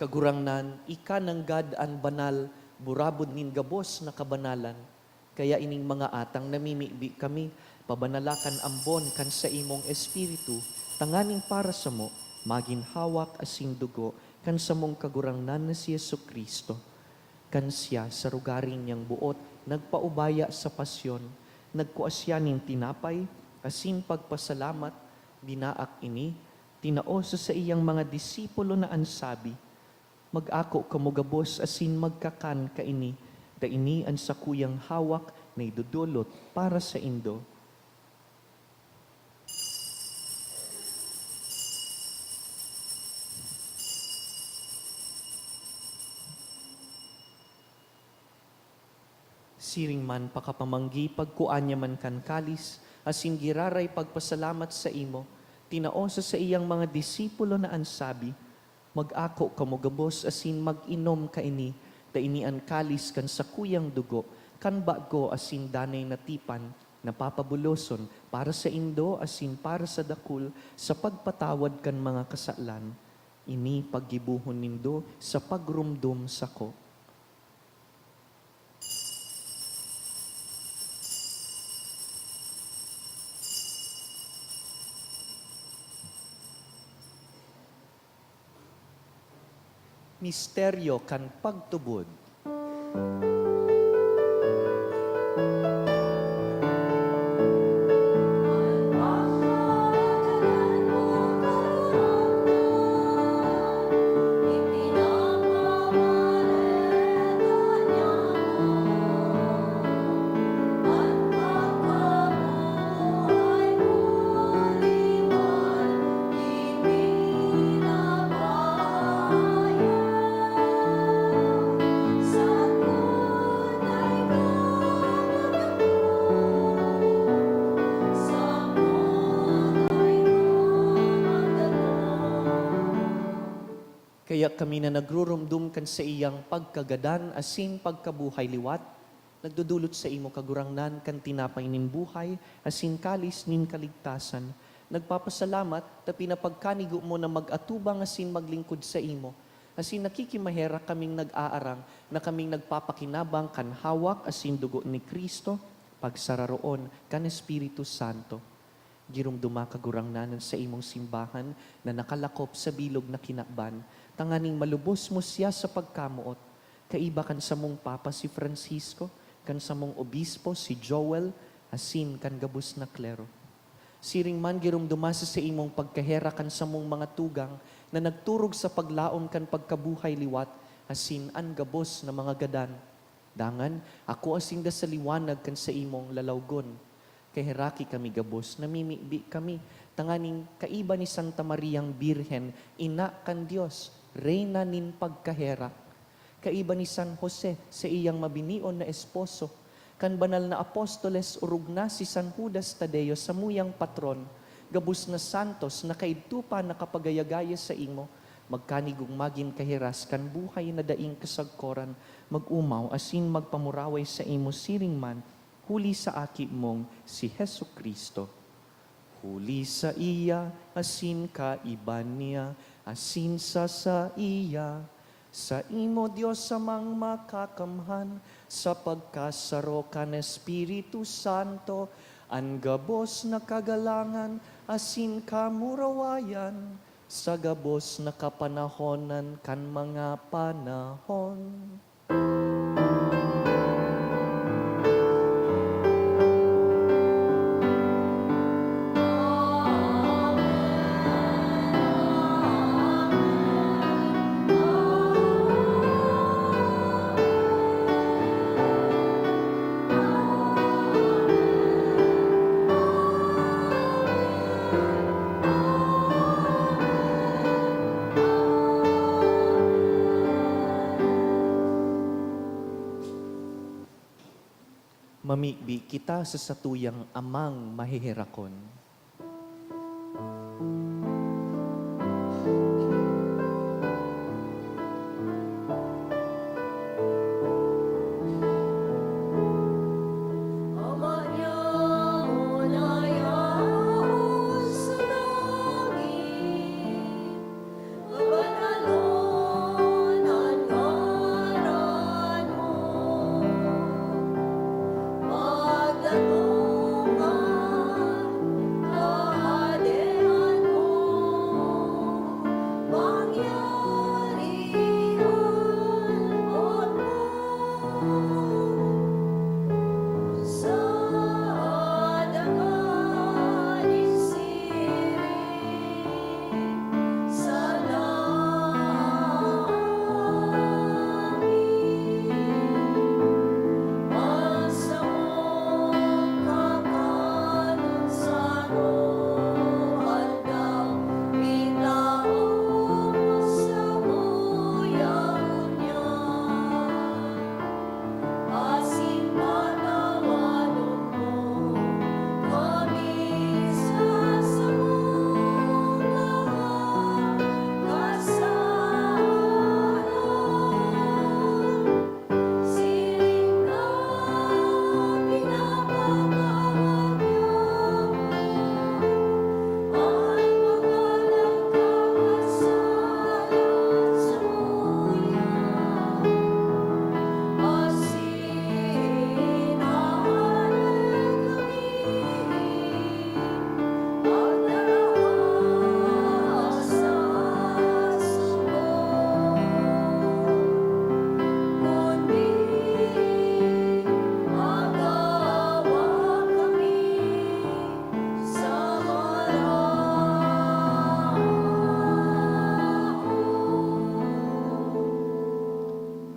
Kagurangnan, ika ng God an banal, burabod nin gabos na kabanalan. Kaya ining mga atang namimibi kami, pabanalakan ambon kan sa imong espiritu, tanganing para sa mo, magin hawak asing dugo, kan sa mong kagurangnan na si Yesu Kristo. Kan siya sa rugaring niyang buot, nagpaubaya sa pasyon, nagkuasyaning tinapay, asin pagpasalamat, binaak ini, tinaoso sa iyang mga disipulo na ansabi, mag-ako kamugabos asin magkakan kaini, da ini ang sakuyang hawak na idudulot para sa indo. Siring man pakapamanggi pagkuanya man kan kalis, asin giraray pagpasalamat sa imo, tinaosa sa iyang mga disipulo na ansabi, mag-ako kamugabos asin mag-inom kaini, da ini ang kalis kan sa kuyang dugo, kan bago asin danay natipan, napapabuloson para sa indo asin para sa dakul, sa pagpatawad kan mga kasalan. Ini paggibuhon nindo sa pagrumdum sako. Misteryo kan pagtubod. Kaya kami na nagrurumdum kan sa iyang pagkagadan, asin pagkabuhay liwat, nagdudulot sa imo kagurangnan kan tinapay nin buhay, asin kalis nin kaligtasan. Nagpapasalamat, ta pinapagkanigo mo na mag-atubang asin maglingkod sa imo. Asin nakikimahera kaming nag-aarang, na kaming nagpapakinabang kan hawak asin dugo ni Kristo, pagsararoon kan Espiritu Santo. Girumduma kagurangnanan sa imong simbahan na nakalakop sa bilog na kinakban, tanganing malubos mo siya sa pagkamuot. Kaiba kan sa mong Papa si Francisco, kan sa mong Obispo si Joel, asin kan gabus na klero. Siring man girumduma sa imong pagkahera kan sa mong mga tugang na nagturog sa paglaom kan pagkabuhay liwat, asin an gabos na mga gadan. Dangan, ako asin da sa liwanag kan sa imong lalawgon. Kaheraki kami gabos, namimibi kami, tanganing kaiba ni Santa Mariang Birhen, ina kan Dios, reyna nin pagkahera. Kaiba ni San Jose sa iyang mabinion na esposo, kan banal na apostoles urug na si San Judas Tadeo sa muyang patron, gabus na santos na kaidtupa na kapagayagaya sa imo, magkanigong magin kahiras kan buhay na daing kasagkoran, magumaw asin magpamuraway sa imo siring man, huli sa aki mong si Hesu Kristo. Huli sa iya, asin ka iban niya, asin sa iya, sa imo Diyos amang makakamhan, sa pagkasaro kan Espiritu Santo, ang gabos na kagalangan, asin kamurawayan, sa gabos na kapanahonan kan mga panahon. Mamibi kita sa satuyang amang mahihirakon.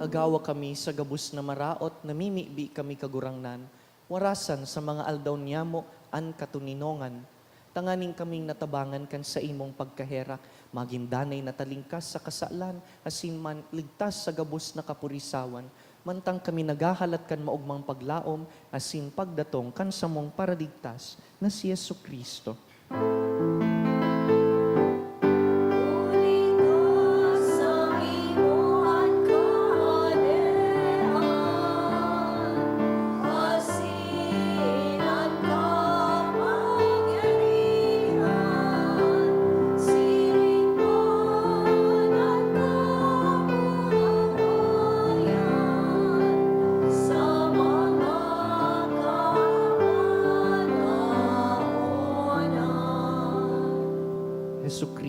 Agawa kami sa gabus na maraot, namimibi kami kagurangnan, warasan sa mga aldaw niyamo an katuninongan. Tanganing kaming natabangan kan sa imong pagkaherak, magindanay na talingkas sa kasalan, asin man ligtas sa gabus na kapurisawan, mantang kami nagahalat kan maugmang paglaom, asin pagdatong kan sa mong paradigtas na si Yesu Kristo. Sa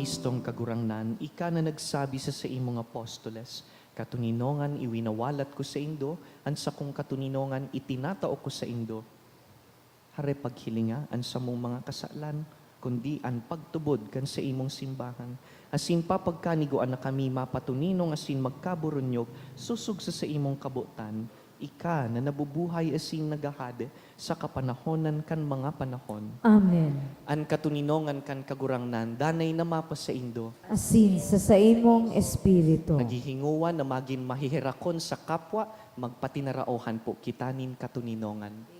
Kristong kagurangnan, ika na nagsabi sa imong apostoles, katuninongan iwinawalat ko sa indo, ansa kong katuninongan itinatao ko sa indo. Hare paghilinga, ansa mong mga kasalan, kundi an pagtubod kan sa imong simbahan. Asin papagkaniguan na kami mapatuninong asin magkaburunyog, susug sa imong kabutan, ika na nabubuhay asin nagahade sa kapanahonan kan mga panahon. Amen. An katuninongan kan kagurangnan, danay na mapa sa indo, Asin sa imong espiritu. naghihinguan na maging mahihirakon sa kapwa, magpatinaraohan po kitanin katuninongan.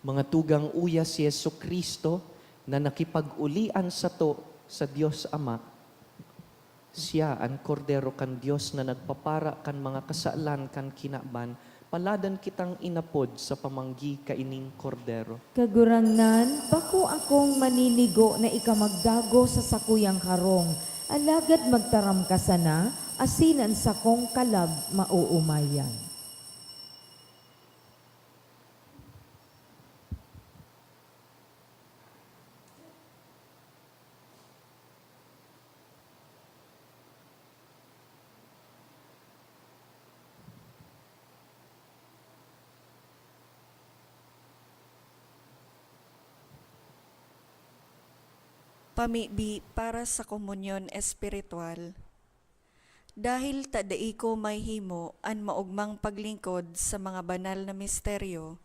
Mga tugang uya si Yesu Kristo na nakipag-ulian sa to sa Dios Ama, siya ang kordero kan Dios na nagpapara kan mga kasalan kan kinaban, paladan kitang inapod sa pamanggi kaining kordero. Kagurangnan, bako akong maninigo na ikamagdago sa sakuyang karong, alagad magtaram ka sana, asinan sa kong kalag mauumayan. Pamibi para sa komunyon espiritual. Dahil tadai ko may himo an maugmang paglingkod sa mga banal na misteryo,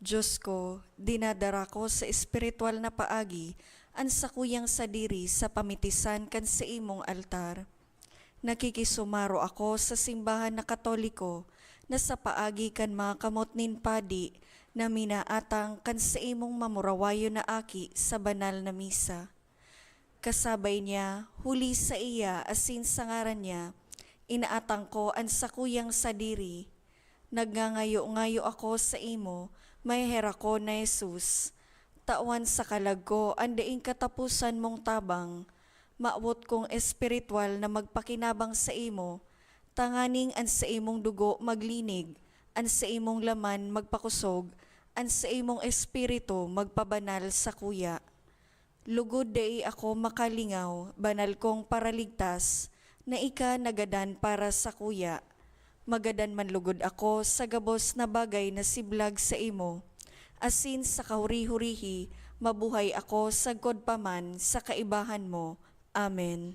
Diyos ko, dinadara ko sa espiritual na paagi an sakuyang sadiri sa pamitisan kan sa imong altar. Nakikisumaro ako sa simbahan na Katoliko na sa paagi kan mga kamotnin padi na minaatang kan sa imong mamurawayo na aki sa banal na misa. Kasabay niya, huli sa iya asin sa ngaran niya, inaatang ko ang sakuyang sadiri. Nagngangayo-ngayo ako sa imo, may hera ko na Jesus. Tawan sa kalag ko, andaing katapusan mong tabang. Maawot kong espiritual na magpakinabang sa imo, tanganing an sa imong dugo maglinig, an sa imong laman magpakusog, an sa imong espiritu magpabanal sa kuya. Lugod dai ako makalingaw, banal kong paraligtas, na ika nagadan para sa kuya. Magadan man lugod ako sa gabos na bagay na siblag sa imo. Asin sa kahuri-hurihi, mabuhay ako sa godpaman sa kaibahan mo. Amen.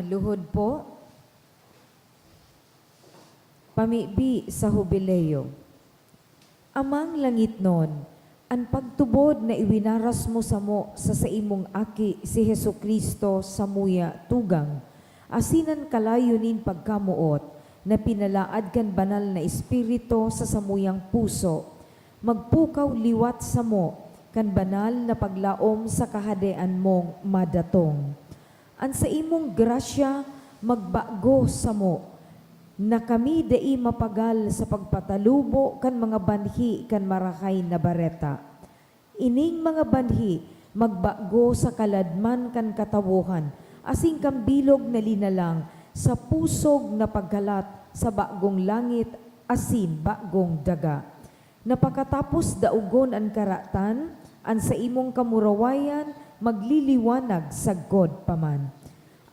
Maluhod po. Pamibi sa hubileo. Amang langit nun, ang pagtubod na iwinaras mo sa imong aki si Hesu Kristo sa muya tugang, asinan kalayunin pagkamuot, na pinalaad kan banal na espiritu sa samuyang puso, magpukaw liwat sa mo, kan banal na paglaom sa kahadean mong madatong. An sa imong grasya, magbago sa mo, na kami dai mapagal sa pagpatalubo kan mga banhi kan marakay na bareta. Ining mga banhi magbago sa kaladman kan katawuhan, asing kambilog na linalang sa pusog na pagkalat sa bagong langit, asin bagong daga. Napakatapos daugon ang karatan, an sa imong kamurawayan magliliwanag sa God paman.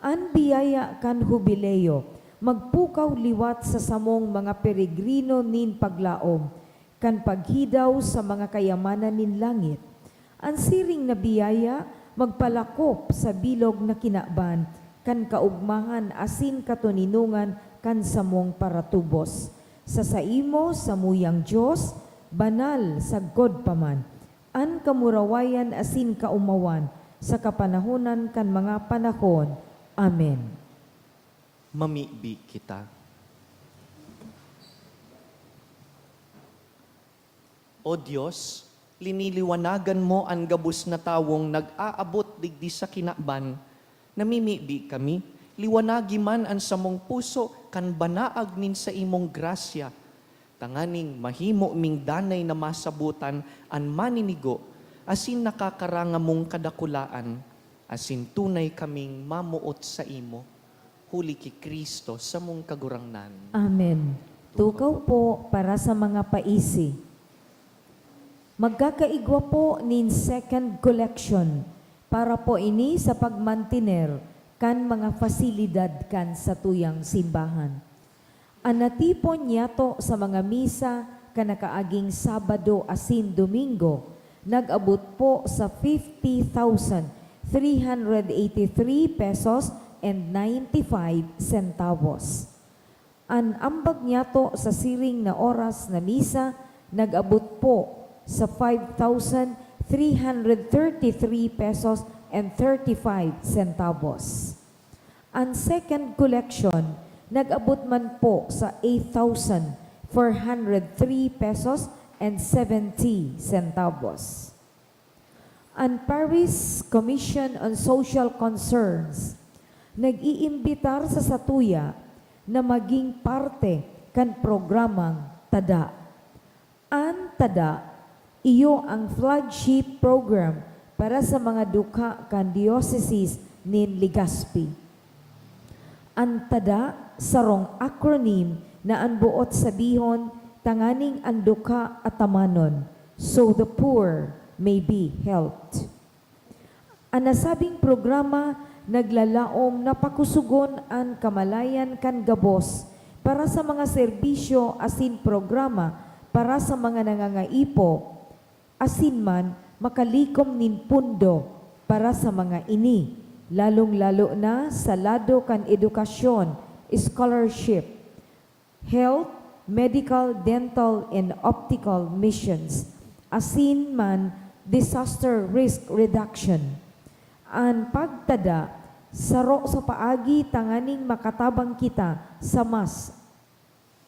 An biyaya kan hubileo, magpukaw liwat sa samong mga peregrino nin paglaom, kan paghidaw sa mga kayamanan nin langit. Ang siring na biyaya, magpalakop sa bilog na kinaban, kan kaugmahan asin katuninungan kan samong paratubos. Sa saimo, samuyang Diyos, banal sa God paman, an kamurawayan asin kaumawan, sa kapanahonan kan mga panahon. Amen. Mamibi kita. O Diyos, liniliwanagan mo ang gabus na tawong nag-aabot digdi sa kinaban, namimibi kami, liwanagi man ang samong puso, kan banaag nin sa imong grasya, tanganing mahimo ming danay na masabutan an maninigo, asin nakakaranga mong kadakulaan, asin tunay kaming mamuot sa imo, huli ki Kristo sa mong kagurangnan. Amen. Tukaw po para sa mga paisi. Magkakaigwa po nin second collection para po ini sa pagmantiner kan mga fasilidad kan sa tuyang simbahan. Anatipon yato sa mga misa kanakaaging Sabado asin Domingo, nag-abot po sa 50,383 pesos and 95 centavos. Ang ambag niyato sa siring na oras na misa, nag-abot po sa 5,333 pesos and 35 centavos. Ang second collection, nag-abot man po sa 8,403 pesos and 70 centavos. Ang Paris Commission on Social Concerns, nag-iimbitar sa satuya na maging parte kan programang TADA. Ang TADA, iyo ang flagship program para sa mga dukha kan diocese nin Legazpi. Ang TADA, sarong acronym na ang buot sabihon tanganing ang dukha at tamanon, so the poor may be helped. Ang nasabing programa naglalaom na pakusugon ang kamalayan kan gabos para sa mga serbisyo asin programa para sa mga nangangaipo, asin man makalikom nin pundo para sa mga ini, lalong-lalo na sa lado kan edukasyon, scholarship, health, medical, dental, and optical missions, asin man disaster risk reduction. Ang pagtada, saro sa paagi tanganing makatabang kita sa mas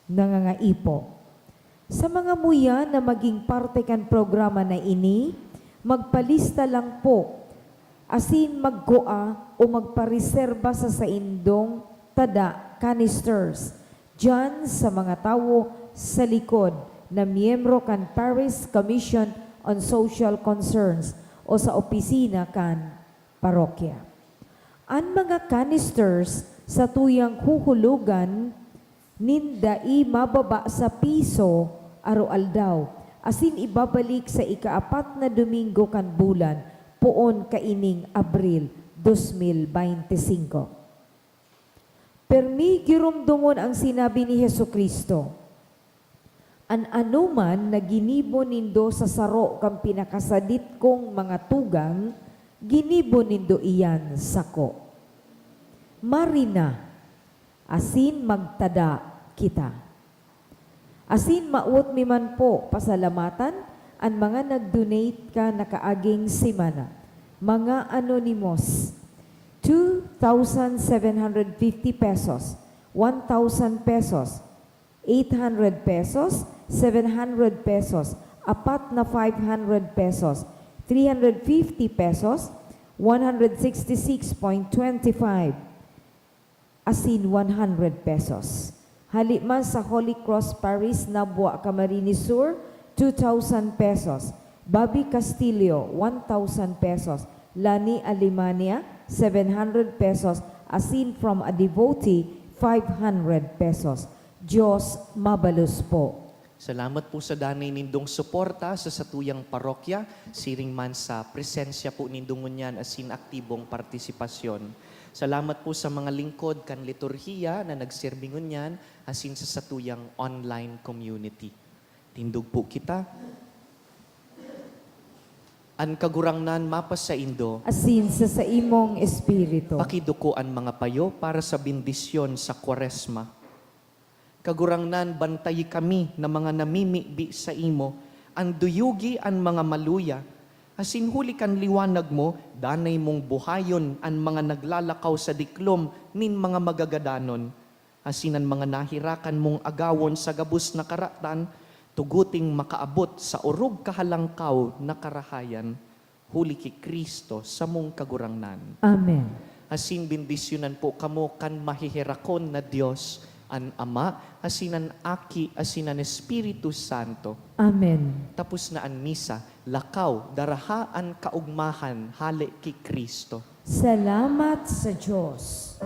nangangaipo. Sa mga muya na maging parte kan programa na ini, magpalista lang po, asin maggoa o magpareserba sa saindong tada canisters dyan sa mga tao sa likod na miyembro kan Paris Commission on Social Concerns o sa opisina kan parokya. Ang mga canisters sa tuyang huhulugan nindai mababa sa piso aro-aldaw, asin ibabalik sa ikaapat na Domingo kan bulan, poon kaining Abril 2025. Permi girumdumon ang sinabi ni Jesucristo, an anuman na ginibo nindo sa saro kang pinakasadit kong mga tugang, ginibo nindo iyan sako. marina, asin magtada kita. Asin maut mi man po pasalamatan ang mga nag-donate ka nakaaging simana. Mga anonymous, 2,750 pesos, 1,000 pesos, 800 pesos, 700 pesos, apat na 500 pesos, 350 pesos, 166.25, asin 100 pesos. Haliman sa Holy Cross Parish, Nabua, Camarines Sur, 2,000 pesos. Bobby Castillo, 1,000 pesos. Lani Alemania, 700 pesos. Asin from a devotee, 500 pesos. Diyos mabalus po. Salamat po sa danay nindong suporta sa satuyang parokya, siring man sa presensya po nindong ngunyan asin aktibong partisipasyon. Salamat po sa mga lingkod kan liturhiya na nagsirbing ngunyan asin sa satuyang online community. Tindog po kita. An kagurangnan mapas sa Indo, Asin sa imong espiritu. pakidukoan mga payo para sa bendisyon sa Kwaresma. Kagurangnan bantayi kami na mga namimibi sa imo, ang duyugi ang mga maluya, asin huli kan liwanag mo, danay mong buhayon ang mga naglalakaw sa diklom nin mga magagadanon, asin ang mga nahirakan mong agawon sa gabus na karatan, tuguting makaabot sa urog kahalangkaw na karahayan, huli ki Kristo sa mong kagurangnan. Amen. Asin bendisyonan po kamo kan mahihirakon na Diyos, an Ama, asinan Aki, asinan Espiritu Santo. Amen. Tapos na an misa, lakaw, darahaan kaugmahan, hali ki Kristo. Salamat sa Diyos.